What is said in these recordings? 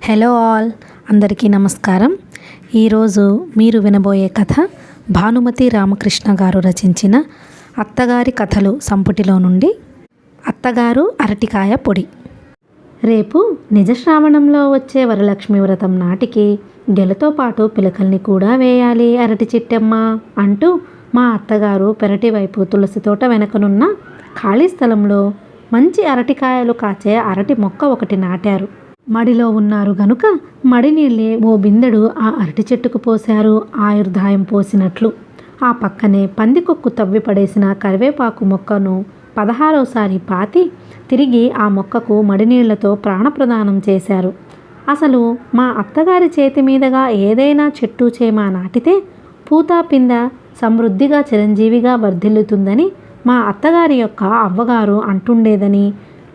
Hello all, అందరికీ నమస్కారం. ఈరోజు మీరు వినబోయే కథ భానుమతి రామకృష్ణ గారు రచించిన అత్తగారి కథలు సంపుటిలో నుండి అత్తగారు అరటికాయ పొడి. రేపు నిజ శ్రావణంలో వచ్చే వరలక్ష్మి వ్రతం నాటికి గెలతో పాటు పిలకల్ని కూడా వేయాలి అరటి చిట్టమ్మ అంటూ మా అత్తగారు పెరటి వైపు తులసి తోట వెనకనున్న ఖాళీ స్థలంలో మంచి అరటికాయలు కాచే అరటి మొక్క ఒకటి నాటారు. మడిలో ఉన్నారు గనుక మడి నీళ్ళే ఓ బిందెడు ఆ అరటి చెట్టుకు పోశారు ఆయుర్దాయం పోసినట్లు. ఆ పక్కనే పందికొక్కు తవ్వి పడేసిన కరివేపాకు మొక్కను 16వసారి పాతి తిరిగి ఆ మొక్కకు మడినీళ్లతో ప్రాణప్రదానం చేశారు. అసలు మా అత్తగారి చేతి మీదుగా ఏదైనా చెట్టు చేమ నాటితే పూతా పింద సమృద్ధిగా చిరంజీవిగా వర్ధిల్లుతుందని మా అత్తగారి యొక్క అవ్వగారు అంటుండేదని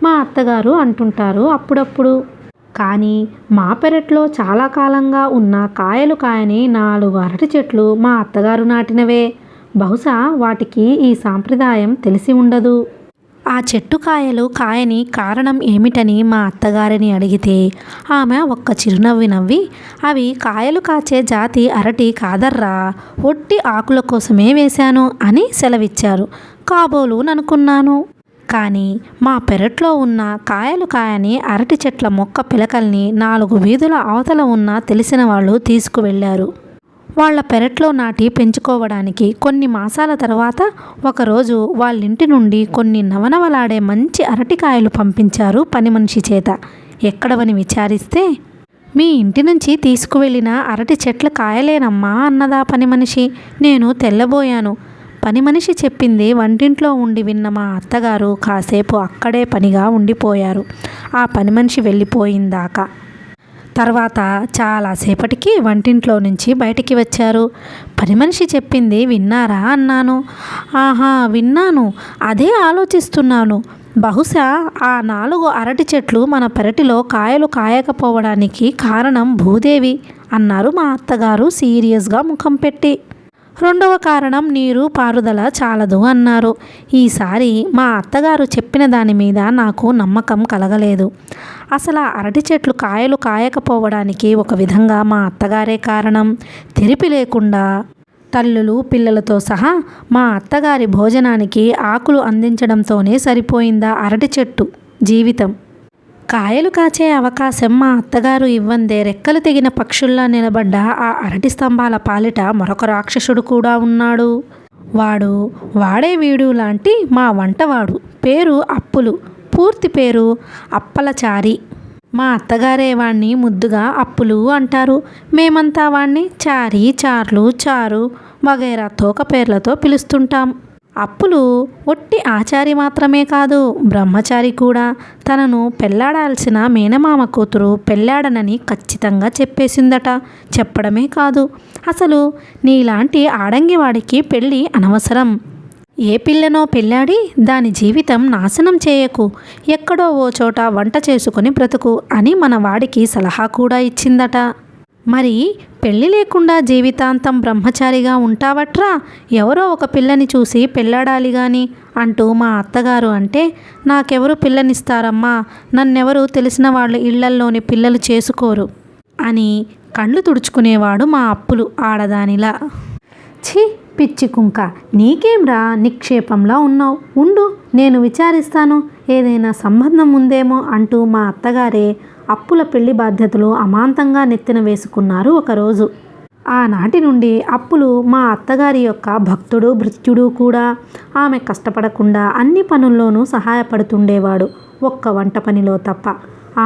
మా అత్తగారు అంటుంటారు అప్పుడప్పుడు. కానీ మా పెరట్లో చాలా కాలంగా ఉన్న కాయలు కాయని 4 అరటి చెట్లు మా అత్తగారు నాటినవే. బహుశా వాటికి ఈ సాంప్రదాయం తెలిసి ఉండదు. ఆ చెట్టు కాయలు కాయని కారణం ఏమిటని మా అత్తగారిని అడిగితే ఆమె ఒక్క చిరునవ్వి నవ్వి, అవి కాయలు కాచే జాతి అరటి కాదర్రా, ఒట్టి ఆకుల కోసమే వేశాను అని సెలవిచ్చారు. కాబోలు ననుకున్నాను. కానీ మా పెరట్లో ఉన్న కాయలు కాయని అరటి చెట్ల మొక్క పిలకల్ని 4 వీధుల అవతల ఉన్న తెలిసిన వాళ్ళు తీసుకువెళ్ళారు. వాళ్ళ పెరట్లో నాటి పెంచుకోవడానికి కొన్ని మాసాల తర్వాత ఒకరోజు వాళ్ళింటి నుండి కొన్ని నవనవలాడే మంచి అరటికాయలు పంపించారు పని మనిషి చేత. ఎక్కడవని విచారిస్తే, మీ ఇంటి నుంచి తీసుకువెళ్ళిన అరటి చెట్ల కాయలేనమ్మా అన్నదా పని మనిషి. నేను తెల్లబోయాను. పని మనిషి చెప్పింది వంటింట్లో ఉండి విన్న మా అత్తగారు కాసేపు అక్కడే పనిగా ఉండిపోయారు. ఆ పని మనిషి వెళ్ళిపోయిందాకా. తర్వాత చాలాసేపటికి వంటింట్లో నుంచి బయటికి వచ్చారు. పని మనిషి చెప్పింది విన్నారా అన్నాను. ఆహా, విన్నాను. అదే ఆలోచిస్తున్నాను. బహుశా ఆ 4 అరటి చెట్లు మన పెరటిలో కాయలు కాయకపోవడానికి కారణం భూదేవి అన్నారు మా అత్తగారు సీరియస్గా ముఖం పెట్టి. 2వ కారణం నీరు పారుదల చాలదు అన్నారు. ఈసారి మా అత్తగారు చెప్పిన దాని మీద నాకు నమ్మకం కలగలేదు. అసలు ఆ అరటి చెట్లు కాయలు కాయకపోవడానికి ఒక విధంగా మా అత్తగారే కారణం. తెరిపి లేకుండా తల్లులు పిల్లలతో సహా మా అత్తగారి భోజనానికి ఆకులు అందించడంతోనే సరిపోయిందా అరటి చెట్టు జీవితం. కాయలు కాచే అవకాశం మా అత్తగారు ఇవ్వందే రెక్కలు తెగిన పక్షుల్లా నిలబడ్డ ఆ అరటి స్తంభాల పాలిట మరొక రాక్షసుడు కూడా ఉన్నాడు. వాడే వీడు లాంటి మా వంటవాడు. పేరు అప్పులు. పూర్తి పేరు అప్పలచారి. మా అత్తగారే వాణ్ణి ముద్దుగా అప్పులు అంటారు. మేమంతా వాణ్ణి చారి, చార్లు, చారు వగైరా తోక పేర్లతో పిలుస్తుంటాం. అప్పులు ఒట్టి ఆచారి మాత్రమే కాదు, బ్రహ్మచారి కూడా. తనను పెళ్లాడాల్సిన మేనమామ కూతురు పెళ్లాడనని ఖచ్చితంగా చెప్పేసిందట. చెప్పడమే కాదు, అసలు నీలాంటి ఆడంగివాడికి పెళ్ళి అనవసరం. ఏ పిల్లనో పెళ్ళాడి దాని జీవితం నాశనం చేయకు, ఎక్కడో ఓ చోట వంట చేసుకొని బ్రతుకు అని మన వాడికి సలహా కూడా ఇచ్చిందట. మరి పెళ్ళి లేకుండా జీవితాంతం బ్రహ్మచారిగా ఉంటావట్రా, ఎవరో ఒక పిల్లని చూసి పెళ్ళాడాలి గాని అంటూ మా అత్తగారు అంటే, నాకెవరు పిల్లనిస్తారమ్మా, నన్నెవరు తెలిసిన వాళ్ళ ఇళ్లల్లోని పిల్లలు చేసుకోరు అని కళ్ళు తుడుచుకునేవాడు మా అప్పులు ఆడదానిలా. ఛీ పిచ్చి కుంక, నీకేంరా నిక్షేపంలా ఉన్నావు, ఉండు నేను విచారిస్తాను, ఏదైనా సంబంధం ఉందేమో అంటూ మా అత్తగారే అప్పుల పెళ్లి బాధ్యతలు అమాంతంగా నెత్తిన వేసుకున్నారు ఒకరోజు. ఆనాటి నుండి అప్పులు మా అత్తగారి యొక్క భక్తుడు భృత్యుడు కూడా. ఆమె కష్టపడకుండా అన్ని పనుల్లోనూ సహాయపడుతుండేవాడు, ఒక్క వంట పనిలో తప్ప.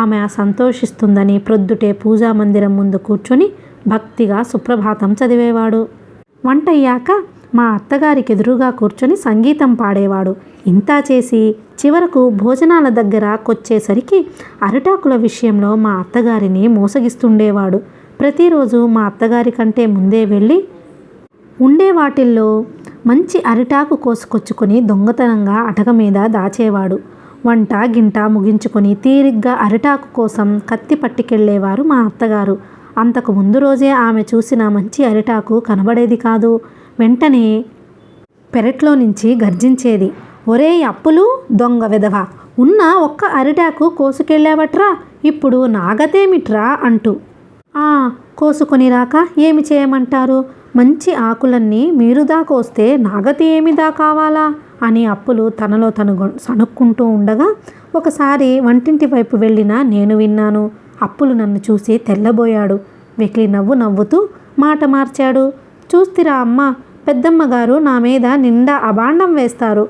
ఆమె సంతోషిస్తుందని ప్రొద్దుటే పూజా మందిరం ముందు కూర్చొని భక్తిగా సుప్రభాతం చదివేవాడు. వంటయ్యాక మా అత్తగారికి ఎదురుగా కూర్చొని సంగీతం పాడేవాడు. ఇంతా చేసి చివరకు భోజనాల దగ్గరకొచ్చేసరికి అరిటాకుల విషయంలో మా అత్తగారిని మోసగిస్తుండేవాడు. ప్రతిరోజు మా అత్తగారి కంటే ముందే వెళ్ళి ఉండే వాటిల్లో మంచి అరిటాకు కోసుకొచ్చుకొని దొంగతనంగా అటక మీద దాచేవాడు. వంట గింట ముగించుకొని తీరిగ్గా అరిటాకు కోసం కత్తి పట్టుకెళ్ళేవారు మా అత్తగారు. అంతకు ముందు రోజే ఆమె చూసిన మంచి అరిటాకు కనబడేది కాదు. వెంటనే పెరట్లో నుంచి గర్జించేది, ఒరేయ్ అప్పులు, దొంగ వెధవ, ఉన్న ఒక్క అరిటాకు కోసుకెళ్ళావట్రా, ఇప్పుడు నాగతేమిట్రా అంటూ. కోసుకొని రాక ఏమి చేయమంటారు? మంచి ఆకులన్నీ మీరుదా కోస్తే నాగతి ఏమిదా కావాలా అని అప్పులు తనలో తను సణుక్కుంటూ ఉండగా ఒకసారి వంటింటి వైపు వెళ్ళినా నేను విన్నాను. అప్పులు నన్ను చూసి తెల్లబోయాడు. వెకిలి నవ్వుతూ మాట మార్చాడు. చూస్తిరా అమ్మ, పెద్దమ్మగారు నా మీద నిండా అబాండం వేస్తారు.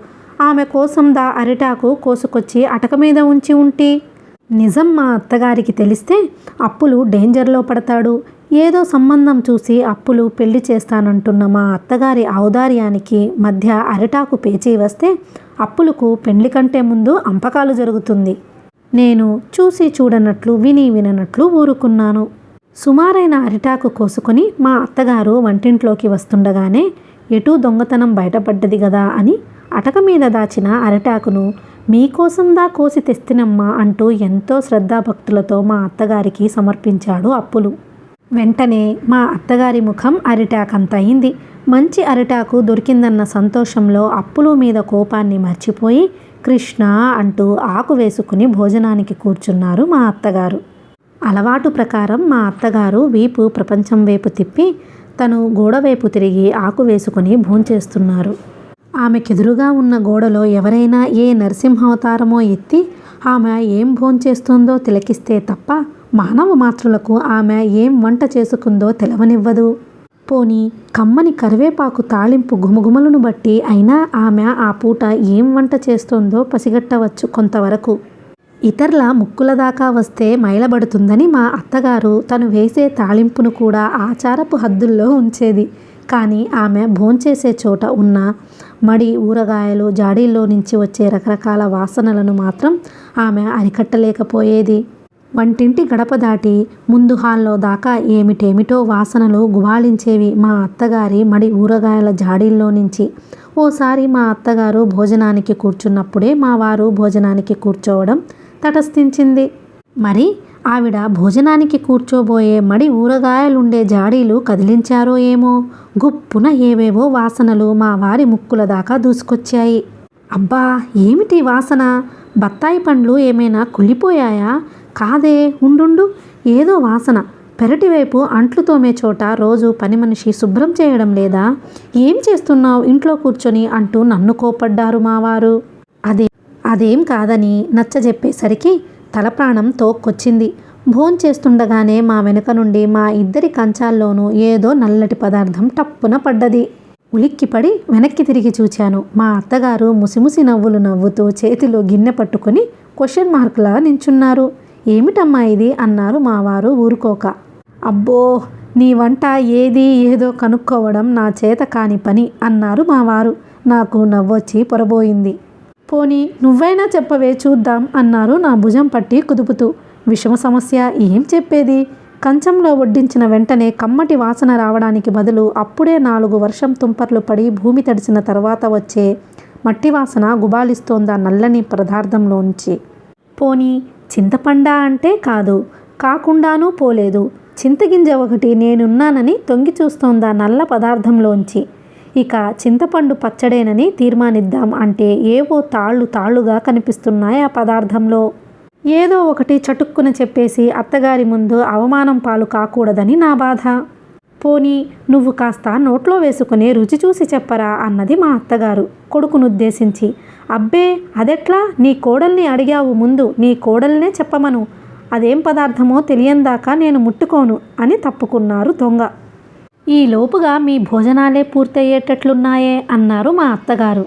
ఆమె కోసం అరిటాకు కోసుకొచ్చి అటక మీద ఉంచి ఉంటి. నిజం మా అత్తగారికి తెలిస్తే అప్పులు డేంజర్లో పడతాడు. ఏదో సంబంధం చూసి అప్పులు పెళ్లి చేస్తానంటున్న మా అత్తగారి ఔదార్యానికి మధ్య అరిటాకు పేచీ వస్తే అప్పులకు పెళ్లి కంటే ముందు అంపకాలు జరుగుతుంది. నేను చూసి చూడనట్లు విననట్లు ఊరుకున్నాను. సుమారైన అరిటాకు కోసుకొని మా అత్తగారు వంటింట్లోకి వస్తుండగానే ఎటూ దొంగతనం బయటపడ్డది గదా అని అటక మీద దాచిన అరిటాకును మీకోసందా కోసి తెస్తినమ్మా అంటూ ఎంతో శ్రద్ధాభక్తులతో మా అత్తగారికి సమర్పించాడు అప్పులు. వెంటనే మా అత్తగారి ముఖం అరిటాకంతయింది. మంచి అరిటాకు దొరికిందన్న సంతోషంలో అప్పులు మీద కోపాన్ని మర్చిపోయి కృష్ణ అంటూ ఆకు వేసుకుని భోజనానికి కూర్చున్నారు మా అత్తగారు. అలవాటు ప్రకారం మా అత్తగారు వీపు ప్రపంచం వైపు తిప్పి తను గోడవైపు తిరిగి ఆకు వేసుకుని భోంచేస్తున్నారు. ఆమెకెదురుగా ఉన్న గోడలో ఎవరైనా ఏ నరసింహావతారమో ఎత్తి ఆమె ఏం భోంచేస్తుందో తిలకిస్తే తప్ప మానవ మాతృలకు ఆమె ఏం వంట చేసుకుందో తెలవనివ్వదు. పోనీ కమ్మని కరివేపాకు తాళింపు గుమగుమలను బట్టి అయినా ఆమె ఆ పూట ఏం వంట చేస్తోందో పసిగట్టవచ్చు కొంతవరకు. ఇతరుల ముక్కుల దాకా వస్తే మైలబడుతుందని మా అత్తగారు తను వేసే తాళింపును కూడా ఆచారపు హద్దుల్లో ఉంచేది. కానీ ఆమె భోంచేసే చోట ఉన్న మడి, ఊరగాయలు, జాడీల్లో నుంచి వచ్చే రకరకాల వాసనలను మాత్రం ఆమె అరికట్టలేకపోయేది. వంటింటి గడప దాటి ముందు హాల్లో దాకా ఏమిటేమిటో వాసనలు గుబాళించేవి మా అత్తగారి మడి, ఊరగాయల జాడీల్లో నుంచి. ఓసారి మా అత్తగారు భోజనానికి కూర్చున్నప్పుడే మా వారు భోజనానికి కూర్చోవడం తటస్థించింది. మరి ఆవిడ భోజనానికి కూర్చోబోయే మడి ఊరగాయలుండే జాడీలు కదిలించారో ఏమో, గుప్పున ఏవేవో వాసనలు మా వారి ముక్కుల దాకా దూసుకొచ్చాయి. అబ్బా, ఏమిటి వాసన? బత్తాయి పండ్లు ఏమైనా కుళ్ళిపోయాయా? కాదే, ఉండు, ఏదో వాసన. పెరటివైపు అంట్లు తోమే చోట రోజు పని మనిషి శుభ్రం చేయడం లేదా? ఏం చేస్తున్నావు ఇంట్లో కూర్చొని అంటూ నన్ను కోపడ్డారు మావారు. అదేం కాదని నచ్చజెప్పేసరికి తలప్రాణం తోక్కొచ్చింది. భోంచేస్తుండగానే మా వెనుక నుండి మా ఇద్దరి కంచాల్లోనూ ఏదో నల్లటి పదార్థం టప్పున పడ్డది. ఉలిక్కిపడి వెనక్కి తిరిగి చూచాను. మా అత్తగారు ముసిముసి నవ్వులు నవ్వుతూ చేతిలో గిన్నె పట్టుకుని క్వశ్చన్ మార్కులా నించున్నారు. ఏమిటమ్మా ఇది అన్నారు మావారు ఊరుకోక. అబ్బో, నీ వంట ఏదో కనుక్కోవడం నా చేత కాని పని అన్నారు మావారు. నాకు నవ్వొచ్చి పొరబోయింది. పోనీ నువ్వైనా చెప్పవే చూద్దాం అన్నారు నా భుజం పట్టి కుదుపుతూ. విషమ సమస్య ఏం చెప్పేది? కంచంలో వడ్డించిన వెంటనే కమ్మటి వాసన రావడానికి బదులు అప్పుడే 4 వర్షం తుంపర్లు పడి భూమి తడిసిన తర్వాత వచ్చే మట్టి వాసన గుబాలిస్తోందా నల్లని పదార్థంలోంచి. పోనీ చింతపండా అంటే కాదు, కాకుండానూ పోలేదు. చింతగింజ ఒకటి నేనున్నానని తొంగి చూస్తోందా నల్ల పదార్థంలోంచి. ఇక చింతపండు పచ్చడేనని తీర్మానిద్దాం అంటే ఏవో తాళ్ళుగా కనిపిస్తున్నాయి ఆ పదార్థంలో. ఏదో ఒకటి చటుక్కున చెప్పేసి అత్తగారి ముందు అవమానం పాలు కాకూడదని నా బాధ. పోనీ నువ్వు కాస్త నోట్లో వేసుకుని రుచి చూసి చెప్పరా అన్నది మా అత్తగారు కొడుకునుద్దేశించి. అబ్బే, అదెట్లా? నీ కోడల్ని అడిగావు, ముందు నీ కోడల్నే చెప్పమను. అదేం పదార్థమో తెలియందాకా నేను ముట్టుకోను అని తప్పుకున్నారు దొంగ. ఈ లోపుగా మీ భోజనాలే పూర్తయ్యేటట్లున్నాయే అన్నారు మా అత్తగారు.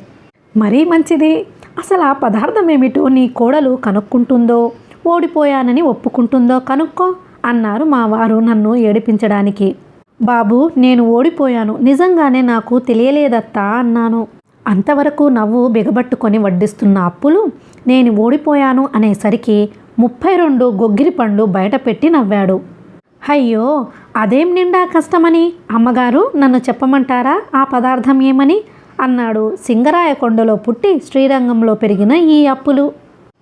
మరీ మంచిది. అసలు ఆ పదార్థం ఏమిటో నీ కోడలు కనుక్కుంటుందో, ఓడిపోయానని ఒప్పుకుంటుందో కనుక్కో అన్నారు మా వారు నన్ను ఏడిపించడానికి. బాబు, నేను ఓడిపోయాను, నిజంగానే నాకు తెలియలేదత్తా అన్నాను. అంతవరకు నవ్వు బిగబట్టుకొని వడ్డిస్తున్న అప్పులు నేను ఓడిపోయాను అనేసరికి 32 గొగ్గిరి పండ్లు బయటపెట్టి నవ్వాడు. అయ్యో, అదేం నిండా కష్టమని అమ్మగారు నన్ను చెప్పమంటారా ఆ పదార్థం ఏమని అన్నాడు సింగరాయ కొండలో పుట్టి శ్రీరంగంలో పెరిగిన ఈ అప్పులు.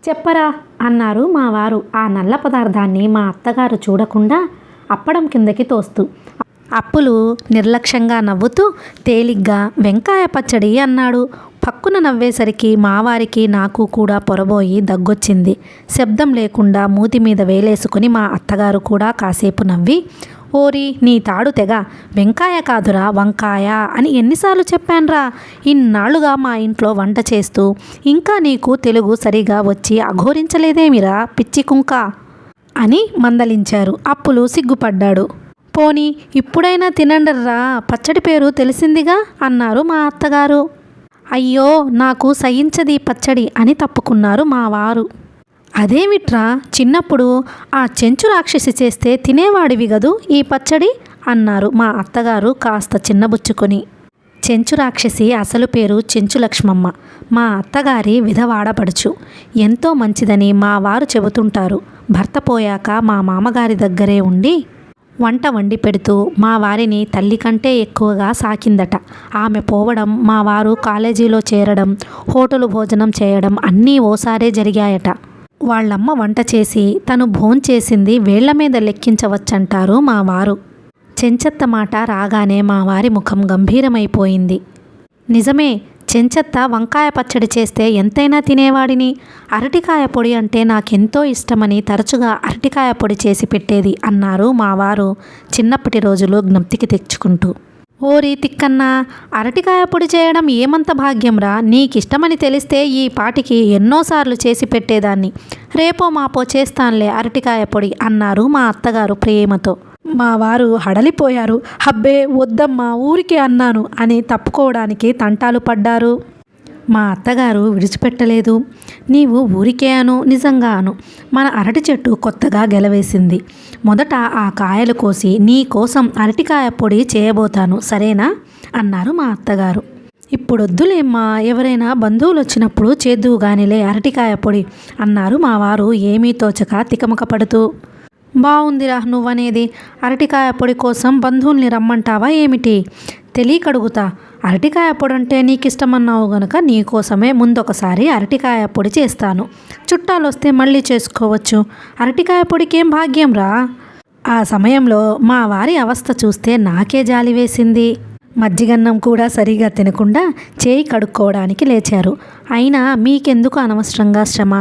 చెప్పరా అన్నారు మా వారు ఆ నల్ల పదార్థాన్ని మా అత్తగారు చూడకుండా అప్పడం కిందకి తోస్తూ. అప్పులు నిర్లక్ష్యంగా నవ్వుతూ తేలిగ్గా వెంకాయ పచ్చడి అన్నాడు. పక్కున నవ్వేసరికి మావారికి నాకు కూడా పొరబోయి దగ్గొచ్చింది. శబ్దం లేకుండా మూతి మీద వేలేసుకుని మా అత్తగారు కూడా కాసేపు నవ్వి, ఓరి నీ తాడు తెగ, వెంకాయ కాదురా వంకాయ అని ఎన్నిసార్లు చెప్పాన్రా, ఇన్నాళ్లుగా మా ఇంట్లో వంట చేస్తూ ఇంకా నీకు తెలుగు సరిగా వచ్చి అఘోరించలేదేమిరా పిచ్చి కుంక అని మందలించారు. అప్పులు సిగ్గుపడ్డాడు. పోనీ ఇప్పుడైనా తినండర్రా, పచ్చడి పేరు తెలిసిందిగా అన్నారు మా అత్తగారు. అయ్యో నాకు సహించది పచ్చడి అని తప్పుకున్నారు మా వారు. అదేమిట్రా, చిన్నప్పుడు ఆ చెంచు రాక్షసి చేస్తే తినేవాడివి గదు ఈ పచ్చడి అన్నారు మా అత్తగారు కాస్త చిన్నబుచ్చుకొని. చెంచు రాక్షసి అసలు పేరు చెంచు లక్ష్మమ్మ. మా అత్తగారి విధవాడపడుచు. ఎంతో మంచిదని మా వారు చెబుతుంటారు. భర్త పోయాక మా మామగారి దగ్గరే ఉండి వంట వండి పెడుతూ మా వారిని తల్లి కంటే ఎక్కువగా సాకిందట. ఆమె పోవడం, మా వారు కాలేజీలో చేరడం, హోటలు భోజనం చేయడం అన్నీ ఓసారే జరిగాయట. వాళ్ళమ్మ వంట చేసి తను భోంచేసింది వేళ్ల మీద లెక్కించవచ్చంటారు మా వారు. చెంచత్త మాట రాగానే మా వారి ముఖం గంభీరమైపోయింది. నిజమే, చెంచత్త వంకాయ పచ్చడి చేస్తే ఎంతైనా తినేవాడిని. అరటికాయ పొడి అంటే నాకెంతో ఇష్టమని తరచుగా అరటికాయ పొడి చేసి పెట్టేది అన్నారు మా వారు చిన్నప్పటి రోజులు జ్ఞప్తికి తెచ్చుకుంటూ. ఓరి తిక్కన్నా, అరటికాయ పొడి చేయడం ఏమంత భాగ్యంరా, నీకిష్టమని తెలిస్తే ఈ పాటికి ఎన్నోసార్లు చేసి పెట్టేదాన్ని. రేపో మాపో చేస్తానులే అరటికాయ పొడి అన్నారు మా అత్తగారు ప్రేమతో. మా వారు హడలిపోయారు. హబ్బే వద్దమ్మా, ఊరికే అన్నాను అని తప్పుకోవడానికి తంటాలు పడ్డారు. మా అత్తగారు విడిచిపెట్టలేదు. నీవు ఊరికే అను, నిజంగా అను. మన అరటి చెట్టు కొత్తగా గెలవేసింది. మొదట ఆ కాయలు కోసి నీ కోసం అరటికాయ పొడి చేయబోతాను, సరేనా అన్నారు మా అత్తగారు. ఇప్పుడొద్దులేమ్మా, ఎవరైనా బంధువులు వచ్చినప్పుడు చేద్దువుగానిలే అరటికాయ పొడి అన్నారు మా వారు ఏమీ తోచక తికమక పడుతూ. బావుందిరా నువ్వనేది. అరటికాయ పొడి కోసం బంధువుల్ని రమ్మంటావా ఏమిటి? తెలియకడుగుతా. అరటికాయ పొడి అంటే నీకిష్టమన్నావు గనుక నీకోసమే ముందొకసారి అరటికాయ పొడి చేస్తాను. చుట్టాలు వస్తే మళ్ళీ చేసుకోవచ్చు. అరటికాయ పొడికేం భాగ్యం రా. ఆ సమయంలో మా వారి అవస్థ చూస్తే నాకే జాలి వేసింది. మజ్జిగన్నం కూడా సరిగా తినకుండా చేయి కడుక్కోవడానికి లేచారు. అయినా మీకెందుకు అనవసరంగా శ్రమ,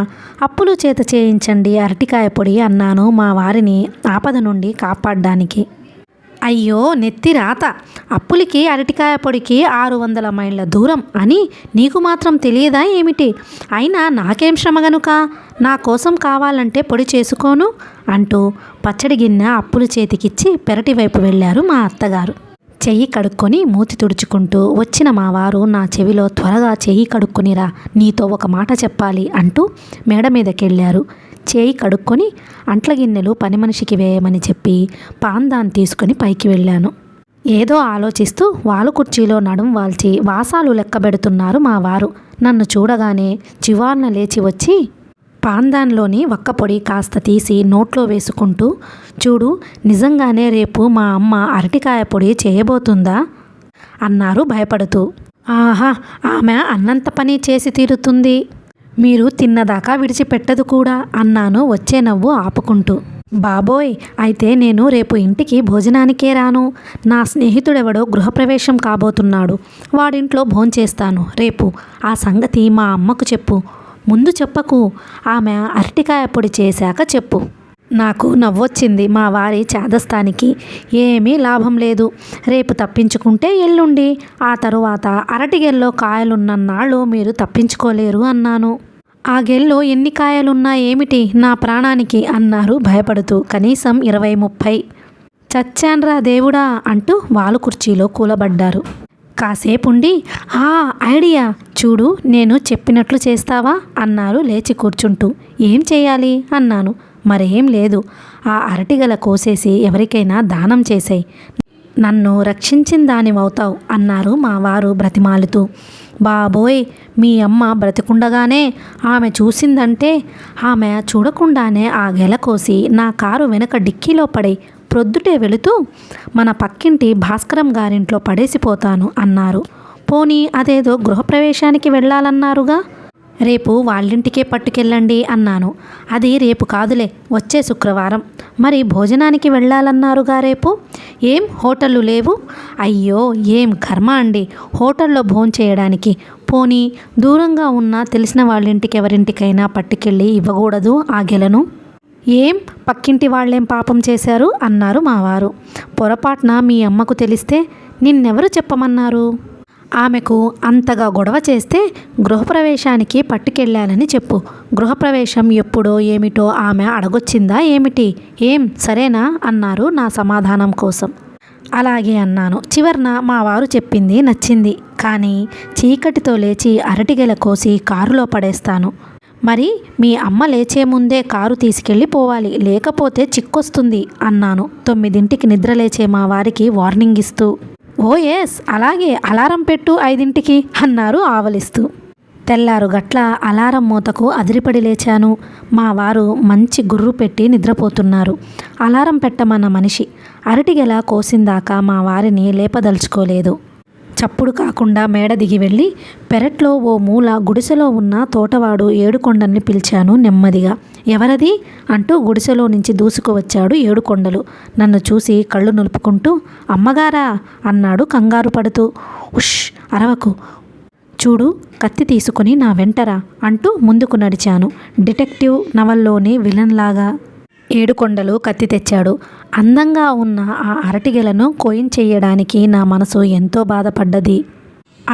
అప్పులు చేత చేయించండి అరటికాయ పొడి అన్నాను మా వారిని ఆపద నుండి కాపాడడానికి. అయ్యో నెత్తి రాత, అప్పులకి అరటికాయ పొడికి 600 మైళ్ళ దూరం అని నీకు మాత్రం తెలియదా ఏమిటి? అయినా నాకేం శ్రమ గనుక, నా కోసం కావాలంటే పొడి చేసుకోను అంటూ పచ్చడి గిన్నె అప్పుల చేతికిచ్చి పెరటి వైపు వెళ్ళారు మా అత్తగారు. చెయ్యి కడుక్కొని మూతి తుడుచుకుంటూ వచ్చిన మా వారు నా చెవిలో త్వరగా చెయ్యి కడుక్కునిరా, నీతో ఒక మాట చెప్పాలి అంటూ మేడ మీదకెళ్ళారు. చేయి కడుక్కొని అంట్ల గిన్నెలు పని మనిషికి వేయమని చెప్పి పాందాన్ని తీసుకొని పైకి వెళ్ళాను. ఏదో ఆలోచిస్తూ వాలు కుర్చీలో నడుం వాల్చి వాసాలు లెక్కబెడుతున్నారు మా వారు. నన్ను చూడగానే చివార్న లేచి వచ్చి పాందాన్లోని వక్కపొడి కాస్త తీసి నోట్లో వేసుకుంటూ, చూడు నిజంగానే రేపు మా అమ్మ అరటికాయ పొడి చేయబోతుందా అన్నారు భయపడుతూ. ఆహా, ఆమె అన్నంత పని చేసి తీరుతుంది, మీరు తిన్నదాకా విడిచిపెట్టదు కూడా అన్నాను వచ్చే నవ్వు ఆపుకుంటూ. బాబోయ్, అయితే నేను రేపు ఇంటికి భోజనానికే రాను. నా స్నేహితుడెవడో గృహప్రవేశం కాబోతున్నాడు, వాడింట్లో భోంచేస్తాను రేపు. ఆ సంగతి మా అమ్మకు చెప్పు. ముందు చెప్పకు, ఆమె అరటికాయ పొడి చేశాక చెప్పు. నాకు నవ్వొచ్చింది మా వారి చాదస్తానికి. ఏమీ లాభం లేదు. రేపు తప్పించుకుంటే ఎల్లుండి, ఆ తరువాత అరటిగెల్లో కాయలున్నన్నాళ్ళు మీరు తప్పించుకోలేరు అన్నాను. ఆ గెల్లో ఎన్ని కాయలున్నా ఏమిటి నా ప్రాణానికి అన్నారు భయపడుతూ. కనీసం 20-30. చచ్చాన్రా దేవుడా అంటూ వాలు కుర్చీలో కూలబడ్డారు. కాసేపుండి, ఐడియా చూడు, నేను చెప్పినట్లు చేస్తావా అన్నారు లేచి కూర్చుంటూ. ఏం చేయాలి అన్నాను. మరేం లేదు, ఆ అరటిగల కోసేసి ఎవరికైనా దానం చేసేయి, నన్ను రక్షించిన దానివవుతావు అన్నారు మా వారు బ్రతిమాలుతూ. బాబోయ్, మీ అమ్మ బ్రతికుండగానే ఆమె చూసిందంటే, ఆమె చూడకుండానే ఆ గెల కోసి నా కారు వెనక డిక్కీలో పడి ప్రొద్దుటే వెళుతూ మన పక్కింటి భాస్కరం గారింట్లో పడేసిపోతాను అన్నారు. పోనీ అదేదో గృహప్రవేశానికి వెళ్ళాలన్నారుగా, రేపు వాళ్ళింటికే పట్టుకెళ్ళండి అన్నాను. అది రేపు కాదులే, వచ్చే శుక్రవారం. మరి భోజనానికి వెళ్ళాలన్నారుగా రేపు, ఏం హోటళ్ళు లేవు? అయ్యో ఏం కర్మ అండి, హోటల్లో భోంచేయడానికి పోనీ దూరంగా ఉన్న తెలిసిన వాళ్ళింటికి ఎవరింటికైనా పట్టుకెళ్ళి ఇవ్వకూడదు ఆ గెలను? ఏం పక్కింటి వాళ్ళేం పాపం చేశారు అన్నారు మా వారు. పొరపాటున మీ అమ్మకు తెలిస్తే నిన్నెవరు చెప్పమన్నారు? ఆమెకు అంతగా గొడవ చేస్తే గృహప్రవేశానికి పట్టుకెళ్ళాలని చెప్పు. గృహప్రవేశం ఎప్పుడో ఏమిటో ఆమె అడగొచ్చిందా ఏమిటి? ఏం సరేనా అన్నారు నా సమాధానం కోసం. అలాగే అన్నాను. చివర్న మా వారు చెప్పింది నచ్చింది. కానీ చీకటితో లేచి అరటిగెల కోసి కారులో పడేస్తాను. మరి మీ అమ్మ లేచే ముందే కారు తీసుకెళ్ళి పోవాలి, లేకపోతే చిక్కొస్తుంది అన్నాను 9ంటికి నిద్రలేచే మా వారికి వార్నింగ్ ఇస్తూ. ఓ ఎస్ అలాగే, అలారం పెట్టు 5ంటికి అన్నారు ఆవలిస్తూ. తెల్లారు గట్ల అలారం మూతకు అదిరిపడి లేచాను. మా వారు మంచి గుర్రు పెట్టి నిద్రపోతున్నారు. అలారం పెట్టమన్న మనిషి అరటిగెల కోసిందాకా మా వారిని లేపదలుచుకోలేదు. చప్పుడు కాకుండా మేడ దిగి వెళ్ళి పెరట్లో ఓ మూల గుడిసెలో ఉన్న తోటవాడు ఏడుకొండల్ని పిలిచాను నెమ్మదిగా. ఎవరది అంటూ గుడిసెలో నుంచి దూసుకువచ్చాడు ఏడుకొండలు. నన్ను చూసి కళ్ళు నులుపుకుంటూ అమ్మగారా అన్నాడు కంగారు పడుతూ. ఉష్ అరవకు, చూడు కత్తి తీసుకుని నా వెంటరా అంటూ ముందుకు నడిచాను. డిటెక్టివ్ నవల్లోని విలన్లాగా. ఏడుకొండలు కత్తి తెచ్చాడు. అందంగా ఉన్న ఆ అరటిగెలను కోయించెయ్యడానికి నా మనసు ఎంతో బాధపడ్డది.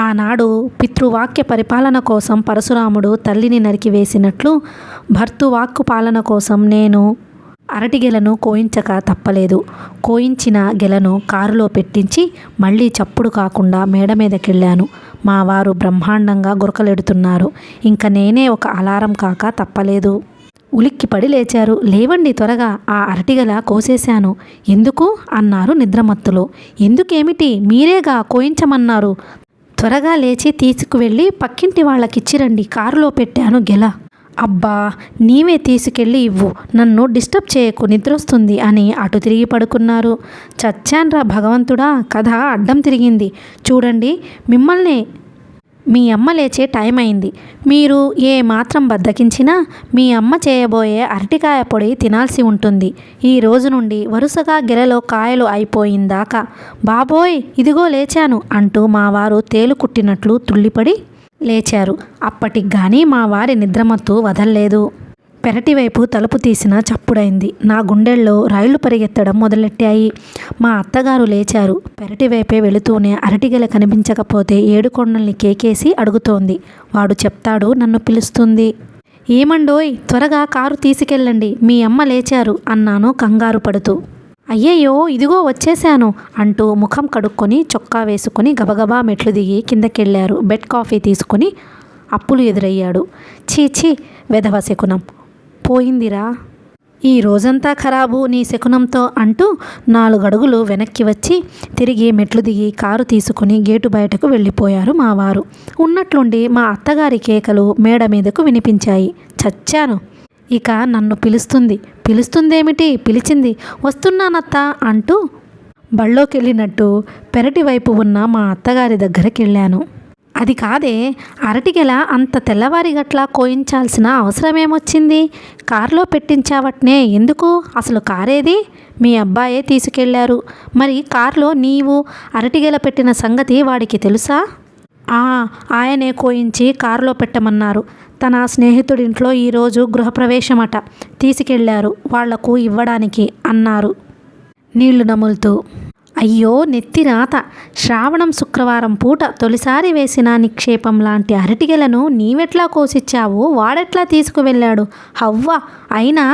ఆనాడు పితృవాక్య పరిపాలన కోసం పరశురాముడు తల్లిని నరికివేసినట్లు భర్తృవాక్కు పాలన కోసం నేను అరటిగెలను కోయించక తప్పలేదు. కోయించిన గెలను కారులో పెట్టించి మళ్ళీ చప్పుడు కాకుండా మేడ మీదకెళ్ళాను. మా వారు బ్రహ్మాండంగా గురకలెడుతున్నారు. ఇంక నేనే ఒక అలారం కాక తప్పలేదు. ఉలిక్కిపడి లేచారు. లేవండి త్వరగా, ఆ అరటిగెల కోసేశాను. ఎందుకు అన్నారు నిద్రమత్తులో. ఎందుకేమిటి, మీరేగా కోయించమన్నారు. త్వరగా లేచి తీసుకువెళ్ళి పక్కింటి వాళ్ళకిచ్చిరండి, కారులో పెట్టాను గెల. అబ్బా నీవే తీసుకెళ్ళి ఇవ్వు, నన్ను డిస్టర్బ్ చేయకు, నిద్రొస్తుంది అని అటు తిరిగి పడుకున్నారు. చచ్చాన్రా భగవంతుడా, కథ అడ్డం తిరిగింది. చూడండి మిమ్మల్నే, మీ అమ్మ లేచే టైం అయింది. మీరు ఏ మాత్రం బద్దకించినా మీ అమ్మ చేయబోయే అరటికాయ పొడి తినాల్సి ఉంటుంది. ఈ రోజు నుండి వరుసగా గెలలో కాయలు అయిపోయిందాకా. బాబోయ్ ఇదిగో లేచాను అంటూ మా వారు తేలు కుట్టినట్లు తుళ్ళిపడి లేచారు. అప్పటికి కానీ మా వారి నిద్రమత్తు వదల్లేదు. పెరటివైపు తలుపు తీసిన చప్పుడైంది. నా గుండెల్లో రైళ్లు పరిగెత్తడం మొదలెట్టాయి. మా అత్తగారు లేచారు. పెరటివైపే వెళుతూనే అరటిగెల కనిపించకపోతే ఏడుకొండల్ని కేకేసి అడుగుతోంది. వాడు చెప్తాడు, నన్ను పిలుస్తుంది. ఏమండోయ్ త్వరగా కారు తీసుకెళ్ళండి, మీ అమ్మ లేచారు అన్నాను కంగారు పడుతూ. అయ్యయ్యో ఇదిగో వచ్చేశాను అంటూ ముఖం కడుక్కొని చొక్కా వేసుకొని గబగబా మెట్లు దిగి కిందకెళ్ళారు. బెడ్ కాఫీ తీసుకుని అప్పులు ఎదురయ్యాడు. చీచీ వెధవ శకునం పోయిందిరా, ఈ రోజంతా ఖరాబు నీ శకునంతో అంటూ 4 అడుగులు వెనక్కి వచ్చి తిరిగి మెట్లు దిగి కారు తీసుకుని గేటు బయటకు వెళ్ళిపోయారు మా వారు. ఉన్నట్లుండి మా అత్తగారి కేకలు మేడ మీదకు వినిపించాయి. చచ్చాను. ఇక నన్ను పిలుస్తుందేమిటి, పిలిచింది. వస్తున్నానత్తా అంటూ బళ్ళోకెళ్ళినట్టు పెరటి వైపు ఉన్న మా అత్తగారి దగ్గరికి వెళ్ళాను. అది కాదే, అరటిగెల అంత తెల్లవారి గట్లా కోయించాల్సిన అవసరమేమొచ్చింది? కారులో పెట్టించావట్నే, ఎందుకు? అసలు కారేది? మీ అబ్బాయే తీసుకెళ్లారు. మరి కారులో నీవు అరటిగెల పెట్టిన సంగతి వాడికి తెలుసా? ఆయనే కోయించి కారులో పెట్టమన్నారు. తన స్నేహితుడింట్లో ఈరోజు గృహప్రవేశమట, తీసుకెళ్లారు వాళ్లకు ఇవ్వడానికి అన్నారు నీళ్లు నములుతూ. అయ్యో నెత్తిరాత, శ్రావణం శుక్రవారం పూట తొలిసారి వేసిన నిక్షేపం లాంటి అరటిగెలను నీవెట్లా కోసిచ్చావు, వాడెట్లా తీసుకువెళ్ళాడు? హవ్వ, అయినా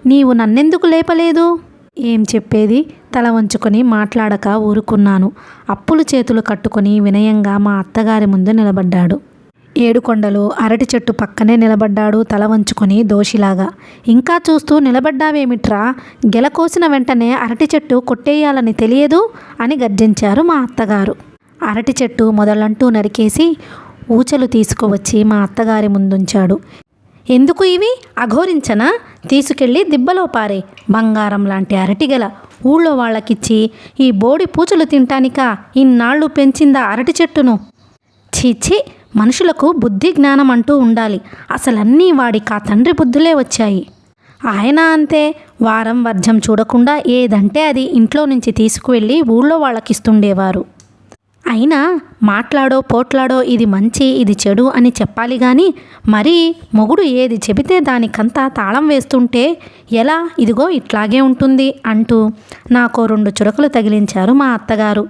నీవు నన్నెందుకు లేపలేదు? ఏం చెప్పేది? తల వంచుకొని మాట్లాడక ఊరుకున్నాను. అప్పులు చేతులు కట్టుకొని వినయంగా మా అత్తగారి ముందు నిలబడ్డాడు. ఏడుకొండలు అరటి చెట్టు పక్కనే నిలబడ్డాడు తల వంచుకొని దోషిలాగా. ఇంకా చూస్తూ నిలబడ్డావేమిట్రా, గెల కోసిన వెంటనే అరటి చెట్టు కొట్టేయాలని తెలియదు అని గర్జించారు మా అత్తగారు. అరటి చెట్టు మొదలంటూ నరికేసి ఊచలు తీసుకువచ్చి మా అత్తగారి ముందుంచాడు. ఎందుకు ఇవి, అఘోరించనా? తీసుకెళ్ళి దిబ్బలో పారే. బంగారం లాంటి అరటిగెల ఊళ్ళో వాళ్ళకిచ్చి ఈ బోడి పూచలు తింటానికా ఇన్నాళ్ళు పెంచిందా అరటి చెట్టును? చీచి, మనుషులకు బుద్ధి జ్ఞానం అంటూ ఉండాలి. అసలన్నీ వాడికి ఆ తండ్రి బుద్ధులే వచ్చాయి. ఆయన అంతే, వారం వర్జం చూడకుండా ఏదంటే అది ఇంట్లో నుంచి తీసుకువెళ్ళి ఊళ్ళో వాళ్ళకిస్తుండేవారు. అయినా మాట్లాడో పోట్లాడో ఇది మంచి ఇది చెడు అని చెప్పాలి కానీ మరీ మొగుడు ఏది చెబితే దానికంతా తాళం వేస్తుంటే ఎలా, ఇదిగో ఇట్లాగే ఉంటుంది అంటూ నాకు 2 చురకలు తగిలించారు మా అత్తగారు.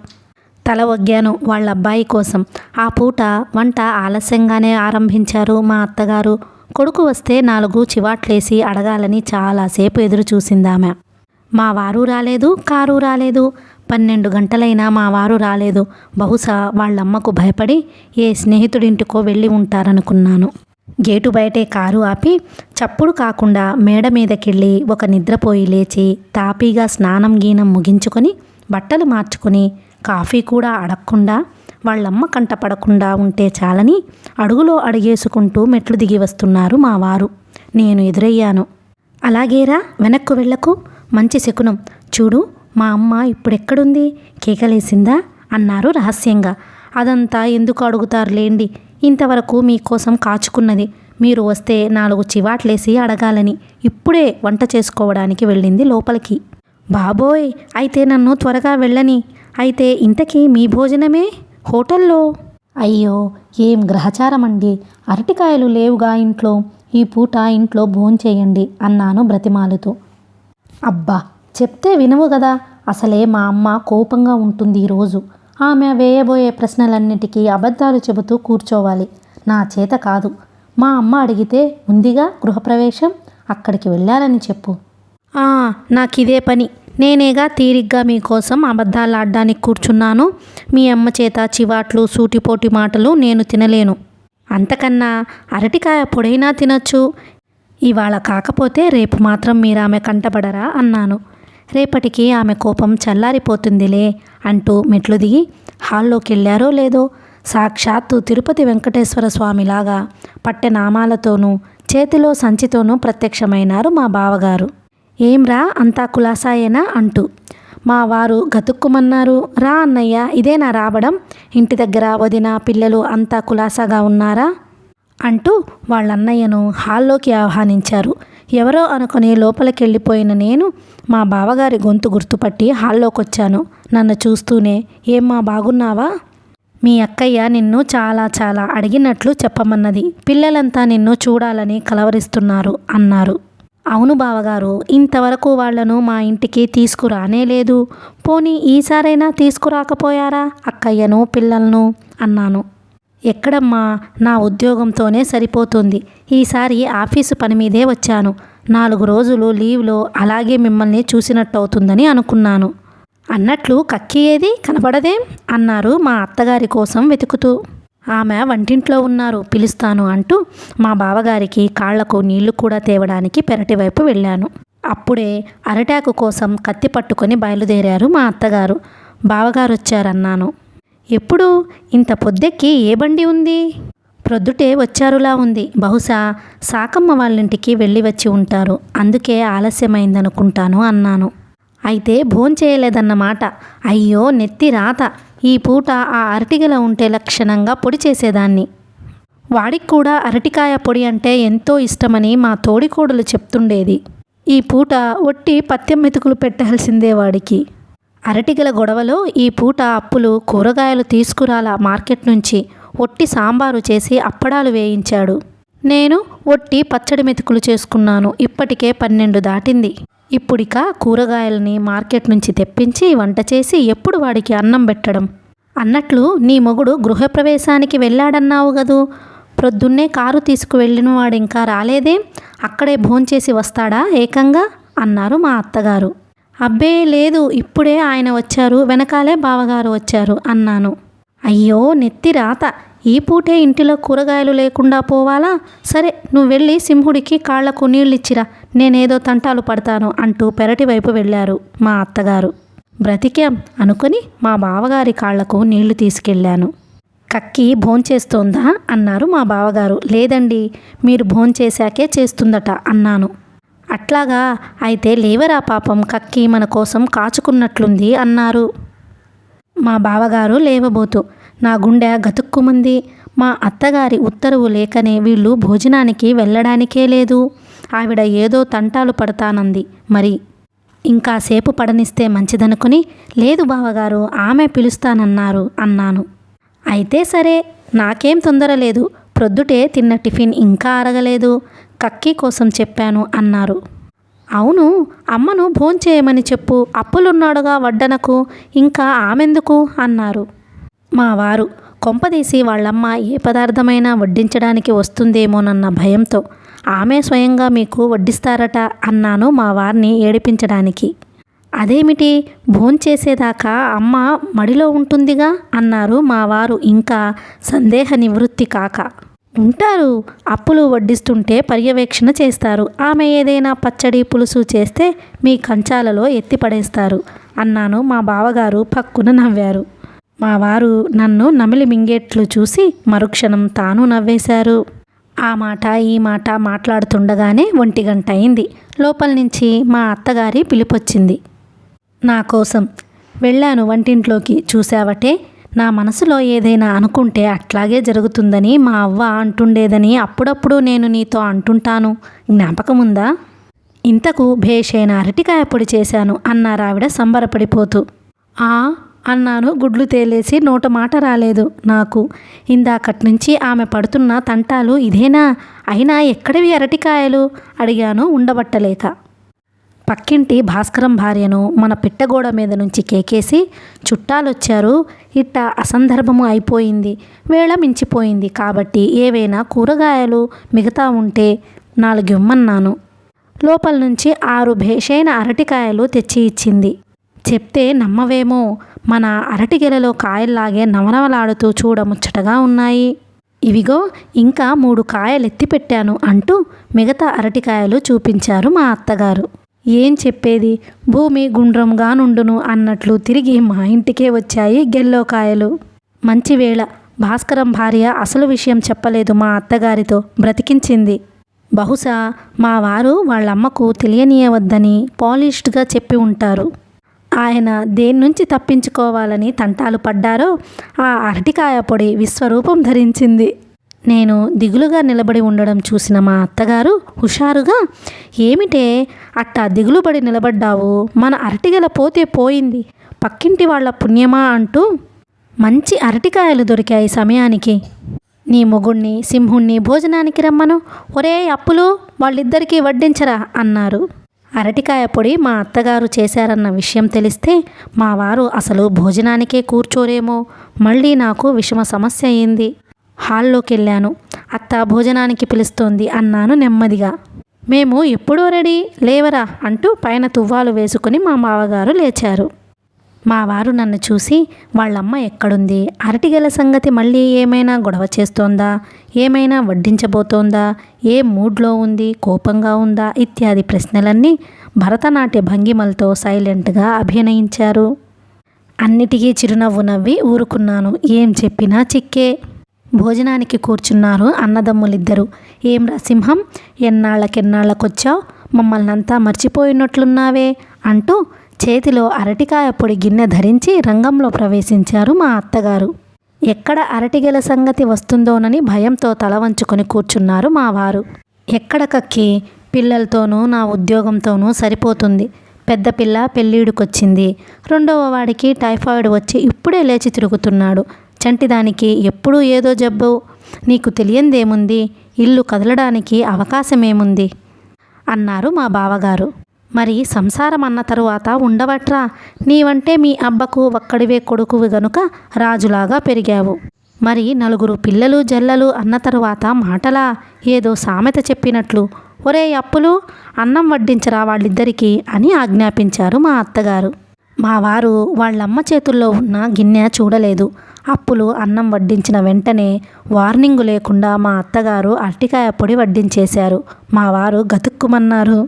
తల ఒగ్గాను వాళ్ళ అబ్బాయి కోసం. ఆ పూట వంట ఆలస్యంగానే ఆరంభించారు మా అత్తగారు. కొడుకు వస్తే 4 చివాట్లేసి అడగాలని చాలాసేపు ఎదురు చూసిందామె. మా వారు రాలేదు, కారు రాలేదు. 12 గంటలైనా మా వారు రాలేదు. బహుశా వాళ్ళమ్మకు భయపడి ఏ స్నేహితుడింటికో వెళ్ళి ఉంటారనుకున్నాను. గేటు బయటే కారు ఆపి చప్పుడు కాకుండా మేడ మీదకెళ్ళి ఒక నిద్రపోయి లేచి తాపీగా స్నానం గీనం ముగించుకొని బట్టలు మార్చుకొని కాఫీ కూడా అడగకుండా వాళ్ళమ్మ కంట పడకుండా ఉంటే చాలని అడుగులో అడిగేసుకుంటూ మెట్లు దిగి వస్తున్నారు మా వారు. నేను ఎదురయ్యాను. అలాగేరా, వెనక్కు వెళ్ళకు, మంచి శకునం. చూడు మా అమ్మ ఇప్పుడెక్కడుంది, కేకలేసిందా అన్నారు రహస్యంగా. అదంతా ఎందుకు అడుగుతారులేండి, ఇంతవరకు మీకోసం కాచుకున్నది. మీరు వస్తే 4 చివాట్లేసి అడగాలని ఇప్పుడే వంట చేసుకోవడానికి వెళ్ళింది లోపలికి. బాబోయ్, అయితే నన్ను త్వరగా వెళ్ళని. అయితే ఇంతకీ మీ భోజనమే హోటల్లో? అయ్యో, ఏం గ్రహచారమండి, అరటికాయలు లేవుగా ఇంట్లో, ఈ పూట ఇంట్లో భోంచేయండి అన్నాను బ్రతిమాలుతూ. అబ్బా, చెప్తే వినవు కదా. అసలే మా అమ్మ కోపంగా ఉంటుంది ఈరోజు. ఆమె వేయబోయే ప్రశ్నలన్నిటికీ అబద్ధాలు చెబుతూ కూర్చోవాలి. నా చేత కాదు. మా అమ్మ అడిగితే ఉందిగా గృహప్రవేశం, అక్కడికి వెళ్ళాలని చెప్పు. నాకిదే పని. నేనేగా తీరిగ్గా మీకోసం అబద్ధాలు ఆడడానికి కూర్చున్నాను. మీ అమ్మ చేత చివాట్లు సూటిపోటి మాటలు నేను తినలేను. అంతకన్నా అరటికాయ పొడైనా తినొచ్చు. ఇవాళ కాకపోతే రేపు మాత్రం మీరు ఆమె కంటపడరా అన్నాను. రేపటికి ఆమె కోపం చల్లారిపోతుందిలే అంటూ మెట్లు దిగి హాల్లోకి వెళ్ళారో లేదో సాక్షాత్తు తిరుపతి వెంకటేశ్వర స్వామిలాగా పట్టెనామాలతోనూ చేతిలో సంచితోనూ ప్రత్యక్షమైనారు మా బావగారు. ఏంరా, అంతా కులాసాయేనా అంటూ. మా వారు గతుక్కుమన్నారు. రా అన్నయ్య, ఇదేనా రావడం? ఇంటి దగ్గర వదిన పిల్లలు అంతా కులాసాగా ఉన్నారా అంటూ వాళ్ళన్నయ్యను హాల్లోకి ఆహ్వానించారు. ఎవరో అనుకుని లోపలికి వెళ్ళిపోయిన నేను మా బావగారి గొంతు గుర్తుపట్టి హాల్లోకొచ్చాను. నన్ను చూస్తూనే, ఏమ్మా బాగున్నావా? మీ అక్కయ్య నిన్ను చాలా చాలా అడిగినట్లు చెప్పమన్నది. పిల్లలంతా నిన్ను చూడాలని కలవరిస్తున్నారు అన్నారు. అవును బావగారు, ఇంతవరకు వాళ్లను మా ఇంటికి తీసుకురానే లేదు. పోనీ ఈసారైనా తీసుకురాకపోయారా అక్కయ్యను పిల్లలను అన్నాను. ఎక్కడమ్మా, నా ఉద్యోగంతోనే సరిపోతుంది. ఈసారి ఆఫీసు పని మీదే వచ్చాను. 4 రోజులు లీవ్లో అలాగే మిమ్మల్ని చూసినట్టవుతుందని అనుకున్నాను. అన్నట్లు కక్కి ఏది కనపడదేం అన్నారు మా అత్తగారి కోసం వెతుకుతూ. ఆమె వంటింట్లో ఉన్నారు, పిలుస్తాను అంటూ మా బావగారికి కాళ్లకు నీళ్లు కూడా తేవడానికి పెరటి వైపు వెళ్ళాను. అప్పుడే అరటాకు కోసం కత్తి పట్టుకొని బయలుదేరారు మా అత్తగారు. బావగారు వచ్చారన్నాను. ఎప్పుడు ఇంత పొద్దెక్కి ఏ బండి ఉంది? ప్రొద్దుటే వచ్చారులా ఉంది. బహుశా సాకమ్మ వాళ్ళింటికి వెళ్ళి వచ్చి ఉంటారు, అందుకే ఆలస్యమైందనుకుంటాను అన్నాను. అయితే భోంచేయలేదన్నమాట. అయ్యో నెత్తి రాత. ఈ పూట ఆ అరటిగల ఉంటే లక్షణంగా పొడి చేసేదాన్ని. వాడికి కూడా అరటికాయ పొడి అంటే ఎంతో ఇష్టమని మా తోడికోడలు చెప్తుండేది. ఈ పూట ఒట్టి పత్యం మెతుకులు పెట్టాల్సిందే వాడికి. అరటిగల గొడవలో ఈ పూట అప్పులు కూరగాయలు తీసుకురాలా మార్కెట్ నుంచి. ఒట్టి సాంబారు చేసి అప్పడాలు వేయించాడు. నేను ఒట్టి పచ్చడి మెతుకులు చేసుకున్నాను. ఇప్పటికే 12 దాటింది. ఇప్పుడిక కూరగాయలని మార్కెట్ నుంచి తెప్పించి వంట చేసి ఎప్పుడు వాడికి అన్నం పెట్టడం? అన్నట్లు నీ మొగుడు గృహప్రవేశానికి వెళ్ళాడన్నావు గదూ, ప్రొద్దున్నే కారు తీసుకువెళ్ళిన వాడు ఇంకా రాలేదేం? అక్కడే భోంచేసి వస్తాడా ఏకంగా అన్నారు మా అత్తగారు. అబ్బే లేదు, ఇప్పుడే ఆయన వచ్చారు, వెనకాలే బావగారు వచ్చారు అన్నాను. అయ్యో నెత్తి రాత. ఈ పూటే ఇంటిలో కూరగాయలు లేకుండా పోవాలా? సరే, నువ్వు వెళ్ళి సింహుడికి కాళ్లకు నీళ్ళిచ్చిరా, నేనేదో తంటాలు పడతాను అంటూ పెరటి వైపు వెళ్ళారు మా అత్తగారు. బ్రతికాం అనుకుని మా బావగారి కాళ్లకు నీళ్లు తీసుకెళ్ళాను. కక్కి భోంచేస్తోందా అన్నారు మా బావగారు. లేదండి, మీరు భోంచేశాకే చేస్తుందట అన్నాను. అట్లాగా, అయితే లేవరా పాపం, కక్కి మన కోసం కాచుకున్నట్లుంది అన్నారు మా బావగారు లేవబోతూ. నా గుండె గతుక్కుమంది. మా అత్తగారి ఉత్తర్వు లేకనే వీళ్ళు భోజనానికి వెళ్ళడానికే లేదు. ఆవిడ ఏదో తంటాలు పడతానంది మరి. ఇంకాసేపు పడనిస్తే మంచిదనుకుని, లేదు బావగారు, ఆమె పిలుస్తానన్నారు అన్నాను. అయితే సరే, నాకేం తొందర లేదు. ప్రొద్దుటే తిన్న టిఫిన్ ఇంకా అరగలేదు. కక్కి కోసం చెప్పాను అన్నారు. అవును, అమ్మను భోంచేయమని చెప్పు, అప్పులున్నాడుగా వడ్డనకు, ఇంకా ఆమెందుకు అన్నారు. మా వారు కొంపదీసి వాళ్ళమ్మ ఏ పదార్థమైనా వడ్డించడానికి వస్తుందేమోనన్న భయంతో, ఆమె స్వయంగా మీకు వడ్డిస్తారట అన్నాను మా వారిని ఏడిపించడానికి. అదేమిటి, భోంచేసేదాకా అమ్మ మడిలో ఉంటుందిగా అన్నారు మా వారు ఇంకా సందేహ నివృత్తి కాక. ఉంటారు, అప్పులు వడ్డిస్తుంటే పర్యవేక్షణ చేస్తారు. ఆమె ఏదైనా పచ్చడి పులుసు చేస్తే మీ కంచాలలో ఎత్తిపడేస్తారు అన్నాను. మా బావగారు పక్కున నవ్వారు. మా వారు నన్ను నమిలి మింగేట్లు చూసి మరుక్షణం తాను నవ్వేశారు. ఆ మాట ఈ మాట మాట్లాడుతుండగానే 1 గంట అయింది. లోపల నుంచి మా అత్తగారి పిలుపొచ్చింది నా కోసం. వెళ్ళాను వంటింట్లోకి. చూశావటే, నా మనసులో ఏదైనా అనుకుంటే అట్లాగే జరుగుతుందని మా అవ్వ అంటుండేదని అప్పుడప్పుడు నేను నీతో అంటుంటాను, జ్ఞాపకముందా? ఇంతకు భేషైన అరటికాయ పొడి చేశాను అన్నారావిడ సంబరపడిపోతూ. ఆ అన్నాను గుడ్లు తేలేసి. నోట మాట రాలేదు నాకు. ఇందాకట్నుంచి ఆమె పడుతున్న తంటాలు ఇదేనా? అయినా ఎక్కడివి అరటికాయలు అడిగాను ఉండబట్టలేక. పక్కింటి భాస్కరం భార్యను మన పిట్టగోడ మీద నుంచి కేకేసి, చుట్టాలొచ్చారు, ఇట్ట అసందర్భము అయిపోయింది, వేళ మించిపోయింది కాబట్టి ఏవైనా కూరగాయలు మిగతా ఉంటే 4 ఇమ్మన్నాను. లోపల నుంచి 6 భేషైన అరటికాయలు తెచ్చి ఇచ్చింది. చెప్తే నమ్మవేమో, మన అరటిగెలలో కాయల్లాగే నవనవలాడుతూ చూడముచ్చటగా ఉన్నాయి. ఇవిగో ఇంకా 3 కాయలు ఎత్తిపెట్టాను అంటూ మిగతా అరటికాయలు చూపించారు మా అత్తగారు. ఏం చెప్పేది, భూమి గుండ్రంగా నుండును అన్నట్లు తిరిగి మా ఇంటికే వచ్చాయి గెల్లోకాయలు. మంచివేళ భాస్కరం భార్య అసలు విషయం చెప్పలేదు, మా అత్తగారితో బ్రతికించింది. బహుశా మా వారు వాళ్ళమ్మకు తెలియనీయవద్దని పాలిష్డ్గా చెప్పి ఉంటారు. ఆయన దేన్నుంచి తప్పించుకోవాలని తంటాలు పడ్డారో ఆ అరటికాయ పొడి విశ్వరూపం ధరించింది. నేను దిగులుగా నిలబడి ఉండడం చూసిన మా అత్తగారు హుషారుగా, ఏమిటే అట్టా దిగులుబడి నిలబడ్డావు, మన అరటిగెల పోతే పోయింది, పక్కింటి వాళ్ళ పుణ్యమా అంటూ మంచి అరటికాయలు దొరికాయి సమయానికి. నీ మొగుణ్ణి సింహుణ్ణి భోజనానికి రమ్మను, ఒరే అప్పులు వాళ్ళిద్దరికీ వడ్డించరా అన్నారు. అరటికాయ పొడి మా అత్తగారు చేశారన్న విషయం తెలిస్తే మా వారు అసలు భోజనానికే కూర్చోరేమో. మళ్ళీ నాకు విషమ సమస్య అయింది. హాల్లోకి వెళ్ళాను. అత్త భోజనానికి పిలుస్తోంది అన్నాను నెమ్మదిగా. మేము ఎప్పుడో రెడీ, లేవరా అంటూ పైన తువ్వాలు వేసుకుని మా మావగారు లేచారు. మా వారు నన్ను చూసి, వాళ్ళమ్మ ఎక్కడుంది, అరటిగెల సంగతి మళ్ళీ ఏమైనా గొడవ చేస్తోందా, ఏమైనా వడ్డించబోతోందా, ఏ మూడ్లో ఉంది, కోపంగా ఉందా ఇత్యాది ప్రశ్నలన్నీ భరతనాట్య భంగిమలతో సైలెంట్గా అభినయించారు. అన్నిటికీ చిరునవ్వు నవ్వి ఊరుకున్నాను. ఏం చెప్పినా చిక్కే. భోజనానికి కూర్చున్నారు అన్నదమ్ములిద్దరూ. ఏంరా సింహం, ఎన్నాళ్ళకొచ్చావు, మమ్మల్నంతా మర్చిపోయినట్లున్నావే అంటూ చేతిలో అరటికాయ పొడి గిన్నె ధరించి రంగంలో ప్రవేశించారు మా అత్తగారు. ఎక్కడ అరటిగెల సంగతి వస్తుందోనని భయంతో తల వంచుకొని కూర్చున్నారు మా వారు. ఎక్కడ కక్కి, పిల్లలతోనూ నా ఉద్యోగంతోనూ సరిపోతుంది. పెద్ద పిల్ల పెళ్ళీడుకొచ్చింది, 2వ వాడికి టైఫాయిడ్ వచ్చి ఇప్పుడే లేచి తిరుగుతున్నాడు, చంటిదానికి ఎప్పుడూ ఏదో జబ్బు, నీకు తెలియందేముంది, ఇల్లు కదలడానికి అవకాశమేముంది అన్నారు మా బావగారు. మరి సంసారం అన్న తరువాత ఉండవట్రా, నీవంటే మీ అబ్బకు ఒక్కడివే కొడుకువి గనుక రాజులాగా పెరిగావు. మరి 4 పిల్లలు జల్లలు అన్న తరువాత మాటలా, ఏదో సామెత చెప్పినట్లు, ఒరే అప్పులు అన్నం వడ్డించరా వాళ్ళిద్దరికీ అని ఆజ్ఞాపించారు మా అత్తగారు. మా వారు వాళ్ళమ్మ చేతుల్లో ఉన్న గిన్నె చూడలేదు. అప్పులు అన్నం వడ్డించిన వెంటనే వార్నింగు లేకుండా మా అత్తగారు అరటికాయ పొడి వడ్డించేశారు. మా వారు గతుక్కుమన్నారు.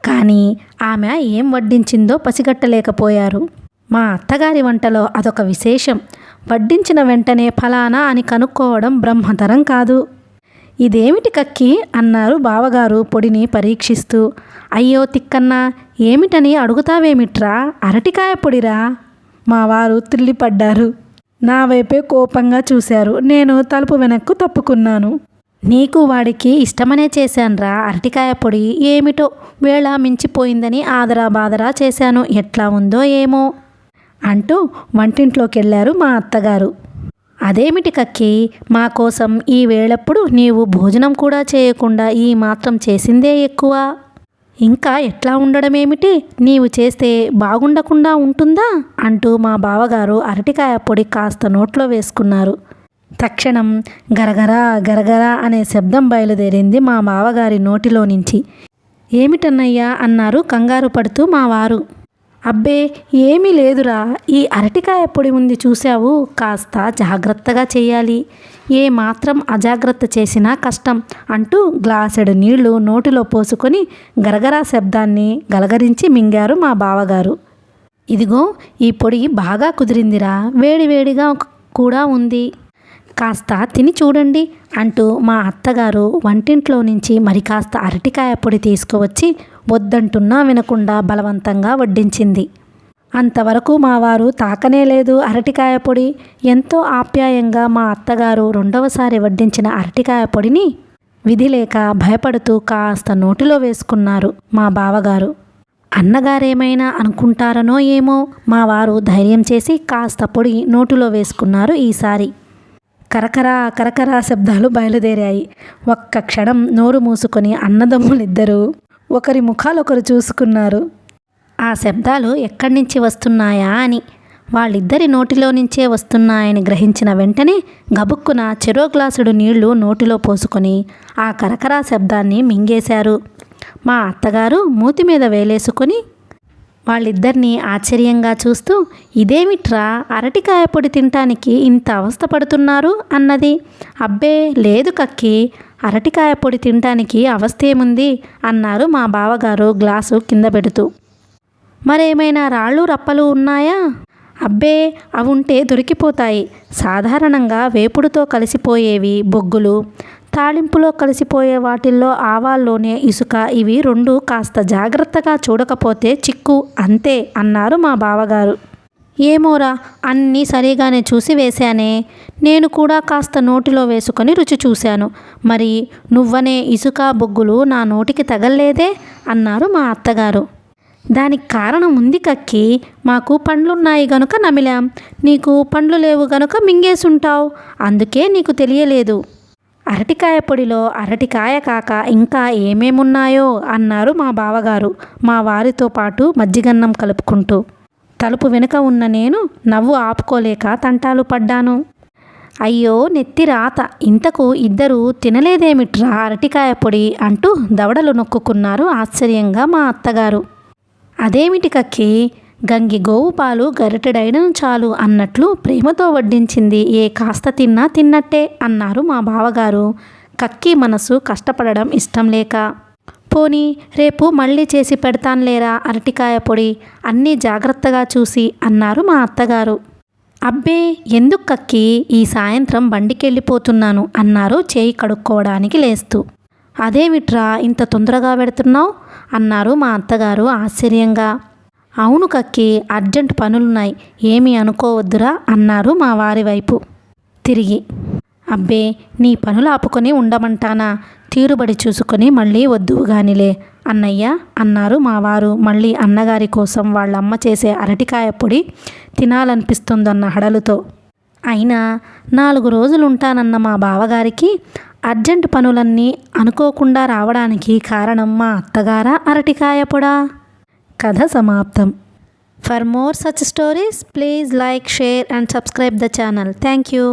కానీ ఆమె ఏం వడ్డించిందో పసిగట్టలేకపోయారు. మా అత్తగారి వంటలో అదొక విశేషం. వడ్డించిన వెంటనే ఫలానా అని కనుక్కోవడం బ్రహ్మతరం కాదు. ఇదేమిటి కక్కి అన్నారు బావగారు పొడిని పరీక్షిస్తూ. అయ్యో తిక్కన్నా, ఏమిటని అడుగుతావేమిట్రా, అరటికాయ పొడిరా. మా వారు త్రిల్లిపడ్డారు. నా వైపే కోపంగా చూశారు. నేను తలుపు వెనక్కు తప్పుకున్నాను. నీకు వాడికి ఇష్టమనే చేశానురా అరటికాయ పొడి. ఏమిటో వేళ మించిపోయిందని ఆదరా బాదరా చేశాను. ఎట్లా ఉందో ఏమో అంటూ వంటింట్లోకి వెళ్ళారు మా అత్తగారు. అదేమిటి కక్కి, మా కోసం ఈ వేళప్పుడు నీవు భోజనం కూడా చేయకుండా ఈ మాత్రం చేసిందే ఎక్కువ. ఇంకా ఎట్లా ఉండడమేమిటి, నీవు చేస్తే బాగుండకుండా ఉంటుందా అంటూ మా బావగారు అరటికాయ పొడి కాస్త నోట్లో వేసుకున్నారు. తక్షణం గరగరా గరగరా అనే శబ్దం బయలుదేరింది మా బావగారి నోటిలో నుంచి. ఏమిటన్నయ్యా అన్నారు కంగారు పడుతూ మా వారు. అబ్బే ఏమీ లేదురా, ఈ అరటికాయ పొడి ఉంది చూశావు, కాస్త జాగ్రత్తగా చేయాలి. ఏ మాత్రం అజాగ్రత్త చేసినా కష్టం అంటూ గ్లాసెడు నీళ్లు నోటిలో పోసుకొని గరగరా శబ్దాన్ని గలగరించి మింగారు మా బావగారు. ఇదిగో ఈ పొడి బాగా కుదిరిందిరా, వేడివేడిగా కూడా ఉంది, కాస్త తిని చూడండి అంటూ మా అత్తగారు వంటింట్లో నుంచి మరి కాస్త అరటికాయ పొడి తీసుకువచ్చి వద్దంటున్నా వినకుండా బలవంతంగా వడ్డించింది. అంతవరకు మా వారు తాకనే లేదు అరటికాయ పొడి. ఎంతో ఆప్యాయంగా మా అత్తగారు రెండవసారి వడ్డించిన అరటికాయ పొడిని విధి లేక భయపడుతూ కాస్త నోటిలో వేసుకున్నారు మా బావగారు. అన్నగారేమైనా అనుకుంటారనో ఏమో, మా వారు ధైర్యం చేసి కాస్త పొడి నోటిలో వేసుకున్నారు. ఈసారి కరకరా కరకరా శబ్దాలు బయలుదేరాయి. ఒక్క క్షణం నోరు మూసుకొని అన్నదమ్ములిద్దరూ ఒకరి ముఖాలొకరు చూసుకున్నారు. ఆ శబ్దాలు ఎక్కడి నుంచి వస్తున్నాయా అని. వాళ్ళిద్దరి నోటిలో నుంచే వస్తున్నాయని గ్రహించిన వెంటనే గబుక్కున చెరో గ్లాసుడు నీళ్లు నోటిలో పోసుకొని ఆ కరకరా శబ్దాన్ని మింగేశారు. మా అత్తగారు మూతి మీద వేలేసుకొని వాళ్ళిద్దరినీ ఆశ్చర్యంగా చూస్తూ, ఇదేమిట్రా అరటికాయ పొడి తినటానికి ఇంత అవస్థ పడుతున్నారు అన్నది. అబ్బే లేదు కక్కి, అరటికాయ పొడి తినటానికి అవస్థేముంది అన్నారు మా బావగారు గ్లాసు కింద పెడుతూ. మరేమైనా రాళ్ళు రప్పలు ఉన్నాయా? అబ్బే అవుంటే దొరికిపోతాయి. సాధారణంగా వేపుడుతో కలిసిపోయేవి బొగ్గులు, తాళింపులో కలిసిపోయే వాటిల్లో ఆవాల్లోనే ఇసుక, ఇవి రెండు కాస్త జాగ్రత్తగా చూడకపోతే చిక్కు అంతే అన్నారు మా బావగారు. ఏమోరా, అన్నీ సరిగానే చూసి వేశానే. నేను కూడా కాస్త నోటిలో వేసుకొని రుచి చూశాను. మరి నువ్వనే ఇసుక బొగ్గులు నా నోటికి తగల్లేదే అన్నారు మా అత్తగారు. దానికి కారణం ఉంది కక్కి, మాకు పండ్లున్నాయి గనుక నమిలాం, నీకు పండ్లు లేవు గనుక మింగేసుంటావు, అందుకే నీకు తెలియలేదు. అరటికాయ పొడిలో అరటికాయ కాక ఇంకా ఏమేమున్నాయో అన్నారు మా బావగారు మా వారితో పాటు మజ్జిగన్నం కలుపుకుంటూ. తలుపు వెనుక ఉన్న నేను నవ్వు ఆపుకోలేక తంటాలు పడ్డాను. అయ్యో నెత్తి రాత, ఇంతకు ఇద్దరు తినలేదేమిట్రా అరటికాయ పొడి అంటూ దవడలు నొక్కుకున్నారు ఆశ్చర్యంగా మా అత్తగారు. అదేమిటి కక్కి, గంగి గోవు పాలు గరిటెడైనను చాలు అన్నట్లు ప్రేమతో వడ్డించింది, ఏ కాస్త తిన్నా తిన్నట్టే అన్నారు మా బావగారు. కక్కి మనసు కష్టపడడం ఇష్టం లేక. పోనీ రేపు మళ్ళీ చేసి పెడతాన్లేరా అరటికాయ పొడి, అన్నీ జాగ్రత్తగా చూసి అన్నారు మా అత్తగారు. అబ్బే ఎందుకు కక్కి, ఈ సాయంత్రం బండికెళ్ళిపోతున్నాను అన్నారు చేయి కడుక్కోవడానికి లేస్తూ. అదేమిట్రా ఇంత తొందరగా పెడుతున్నావు అన్నారు మా అత్తగారు ఆశ్చర్యంగా. అవును కక్కి, అర్జెంట్ పనులున్నాయి, ఏమీ అనుకోవద్దురా అన్నారు మా వారి వైపు తిరిగి. అబ్బే నీ పనులు ఆపుకొని ఉండమంటానా, తీరుబడి చూసుకొని మళ్ళీ వద్దువుగానిలే అన్నయ్య అన్నారు మా వారు. మళ్ళీ అన్నగారి కోసం వాళ్ళమ్మ చేసే అరటికాయ పొడి తినాలనిపిస్తుందన్న హడలుతో. అయినా 4 రోజులుంటానన్న మా బావగారికి అర్జెంట్ పనులన్నీ అనుకోకుండా రావడానికి కారణం మా అత్తగారా అరటికాయ పొడా? కథ సమాప్తం. For more such stories please like, share and subscribe the channel. Thank you.